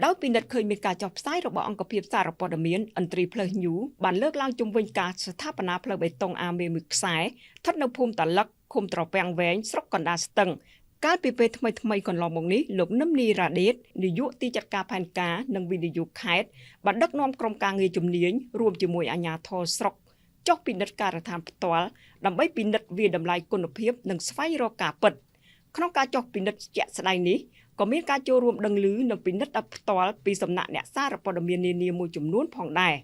ដោយពិនិត្យឃើញមានការចុះផ្សាយរបស់អង្គភាពសារព័ត៌មានអន្ត្រីផ្លូវញូបានលើកឡើងជុំវិញការស្ថាបនាផ្លូវបេតុងអាមេមួយខ្សែស្ថិតនៅភូមិតាឡឹកឃុំត្រពាំងវែងស្រុកកណ្ដាលស្ទឹងកាលពីពេលថ្មីកន្លងមកនេះលោកនឹមនីរ៉ាដេតនាយកទីចាត់ការផែនការនិងវិនិយោគខេត្តបានដឹកនាំក្រុមការងារជំនាញរួមជាមួយអាជ្ញាធរស្រុកចុះពិនិត្យការដ្ឋានផ្ទាល់ដើម្បីពិនិត្យវាតម្លៃគុណភាពនិងស្វែងរកការពិតក្នុងការចុះពិនិត្យជាក់ស្ដែងនេះក៏មានការចូលរួមដឹងឮនិងពិនិត្យផ្ទាល់ពីសំណាក់អ្នកសារព័ត៌មាននានាមួយចំនួនផងដែរ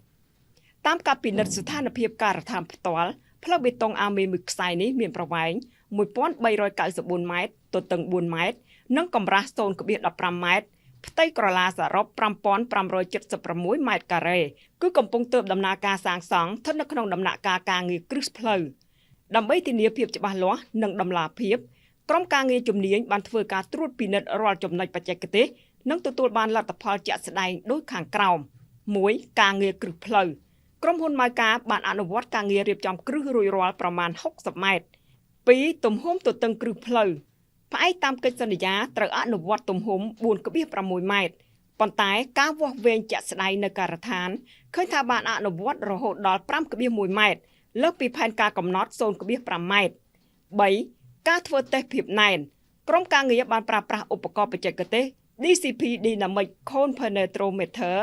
តាមការពិនិត្យស្ថានភាពការដ្ឋានផ្ទាល់ផ្លូវបេតុងអាមេមួយខ្សែនេះមានប្រវែង 1394 ម៉ែត្រទទឹង4ម៉ែត្រនិងកម្រាស់ 0.15 ម៉ែត្រផ្ទៃក្រឡាសរុប 5576 ម៉ែត្រការ៉េគឺកំពុងទើបដំណើរការសាងសង់ស្ថិតនៅក្នុងដំណាក់កាលការងារគ្រឹះផ្លូវដើម្បីធានាភាពច្បាស់លាស់និងតម្លាភាពក្រុមការងារជំនាញបានធ្វើការត្រួតពិនិត្យរាល់ចំណុចបច្ចេកទេសនិងទទួលបានលទ្ធផលជាក់ស្ដែងដូចខាងក្រោម 1. ការងារគ្រឹះផ្លូវក្រុមហ៊ុនម៉ៅការបានអនុវត្តការងាររៀបចំគ្រឹះរួចរាល់ប្រមាណ60ម៉ែត្រ 2. ទំហំទទឹងគ្រឹះផ្លូវផ្អែកតាមកិច្ចសន្យាត្រូវអនុវត្តទំហំ 4.6 ម៉ែត្រប៉ុន្តែការវាស់វែងជាក់ស្ដែងនៅការដ្ឋានឃើញថាបានអនុវត្តរហូតដល់ 5.1 ម៉ែត្រលើសពីផែនការកំណត់ 0.5 ម៉ែត្រ 3. ការធ្វើតេស្តភាពណែនក្រុមការងារបានប្រើប្រាស់ឧបករណ៍បច្ចេកទេស DCP Dynamic Cone Penetrometer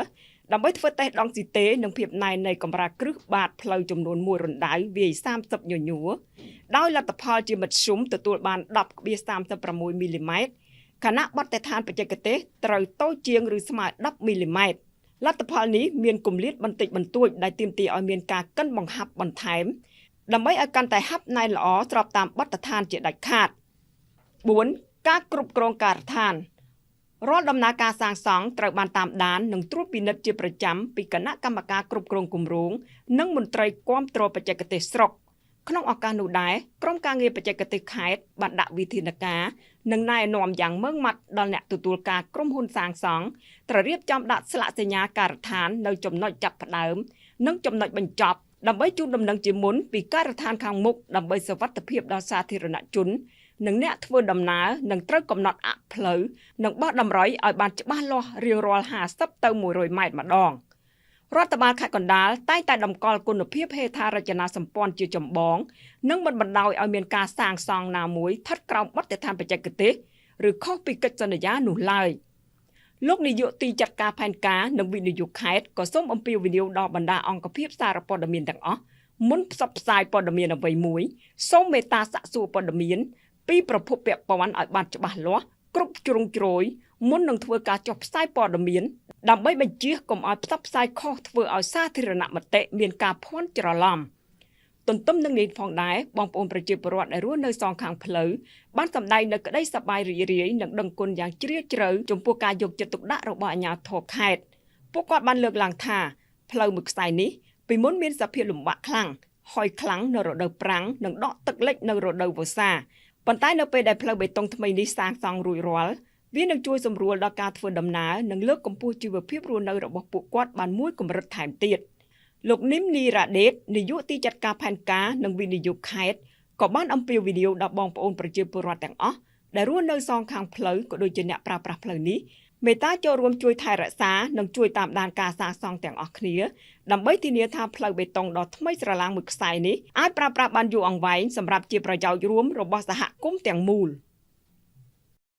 ដើម្បីធ្វើតេស្តដង់ស៊ីតេនិងភាពណែននៃកម្រាលគ្រឹះបាតផ្លូវចំនួន1រណ្ដៅវាយ30ញញួរដោយលទ្ធផលជាមធ្យមទទួលបាន 10.36 មីលីម៉ែត្រខណៈបទដ្ឋានបច្ចេកទេសត្រូវតូចជាងឬស្មើ10មីលីម៉ែត្រលទ្ធផលនេះមានគម្លាតបន្តិចបន្តួចដែលទាមទារឲ្យមានការកិនបង្ហាប់បន្ថែមដើម្បីឲ្យកាន់តែហាប់ណែនល្អស្របតាមបទដ្ឋានជាដាច់ខាត 4. ការគ្រប់គ្រងការដ្ឋានរាល់ដំណើរការសាងសង់ត្រូវបានតាមដាននិងត្រួតពិនិត្យជាប្រចាំពីគណៈកម្មការគ្រប់គ្រងគម្រោងនិងមន្ត្រីគាំទ្របច្ចេកទេសស្រុកក្នុងឱកាសនោះដែរក្រុមការងារបច្ចេកទេសខេត្តបានដាក់វិធានការនិងណែនាំយ៉ាងម៉ឺងម៉ាត់ដល់អ្នកទទួលការក្រុមហ៊ុនសាងសង់ត្រូវរៀបចំដាក់ស្លាកសញ្ញាការដ្ឋាននៅចំណុចចាប់ផ្ដើមនិងចំណុចបញ្ចប់ដើម្បីជូនដំណឹងជាមុនពីការដ្ឋានខាងមុខដើម្បីសុវត្ថិភាពដល់សាធារណជននិងអ្នកធ្វើដំណើរនឹងត្រូវកំណត់អផ្លូវនិងបោះតម្រុយឲ្យបានច្បាស់លាស់រៀងរាល់50ទៅ100ម៉ែត្រម្ដងរដ្ឋបាលខេត្តកណ្ដាលតែងតែតម្កល់គុណភាពហេដ្ឋារចនាសម្ព័ន្ធជាចម្បងនិងមិនបណ្ដោយឲ្យមានការសាងសង់ណាមួយស្ថិតក្រោមបទដ្ឋានបច្ចេកទេសឬខុសពីកិច្ចសន្យានោះឡើយលោកនាយកទីចាត់ការផែនការនិងវិនិយោគខេត្តក៏សូមអំពាវនាវដល់បណ្ដាអង្គភាពសារព័ត៌មានទាំងអស់មុនផ្សព្វផ្សាយព័ត៌មានអ្វីមួយសូមមេត្តាសាកសួរព័ត៌មានពីប្រភពពាក់ព័ន្ធឲ្យបានច្បាស់លាស់គ្រប់ជ្រុងជ្រោយមុននឹងធ្វើការចុះផ្សាយព័ត៌មានដើម្បីបញ្ជៀសកុំឲ្យផ្សព្វផ្សាយខុសធ្វើឲ្យសាធារណមតិមានការភ័ន្តច្រឡំទន្ទឹមនឹងនេះផងដែរបងប្អូនប្រជាពលរដ្ឋដែលរស់នៅសងខាងផ្លូវបានសម្ដែងនូវក្តីសប្បាយរីករាយនិងដឹងគុណយ៉ាងជ្រាលជ្រៅចំពោះការយកចិត្តទុកដាក់របស់អាជ្ញាធរខេត្តពួកគាត់បានលើកឡើងថាផ្លូវមួយខ្សែនេះពីមុនមានសភាពលំបាកខ្លាំងហុយខ្លាំងនៅរដូវប្រាំងនិងដក់ទឹកលិចនៅរដូវវស្សាប៉ុន្តែនៅពេលដែលផ្លូវបេតុងថ្មីនេះសាងសង់រួចរាល់វានឹងជួយសម្រួលដល់ការធ្វើដំណើរនិងលើកកម្ពស់ជីវភាពរស់នៅរបស់ពួកគាត់បានមួយកម្រិតថែមទៀតលោកនឹមនីរ៉ាដេតនាយកទីចាត់ការផែនការនិងវិនិយោគខេត្តក៏បានអំពាវនាវដល់បងប្អូនប្រជាពលរដ្ឋទាំងអស់ដែលរស់នៅសងខាងផ្លូវក៏ដូចជាអ្នកប្រើប្រាស់ផ្លូវនេះមេត្តាចូលរួមជួយថែរក្សានិងជួយតាមដានការសាងសង់ទាំងអស់គ្នាដើម្បីធានាថាផ្លូវបេតុងដ៏ថ្មីស្រឡាងមួយខ្សែនេះអាចប្រើប្រាស់បានយូរអង្វែងសម្រាប់ជាប្រយោជន៍រួមរបស់សហគមន៍ទាំងមូល។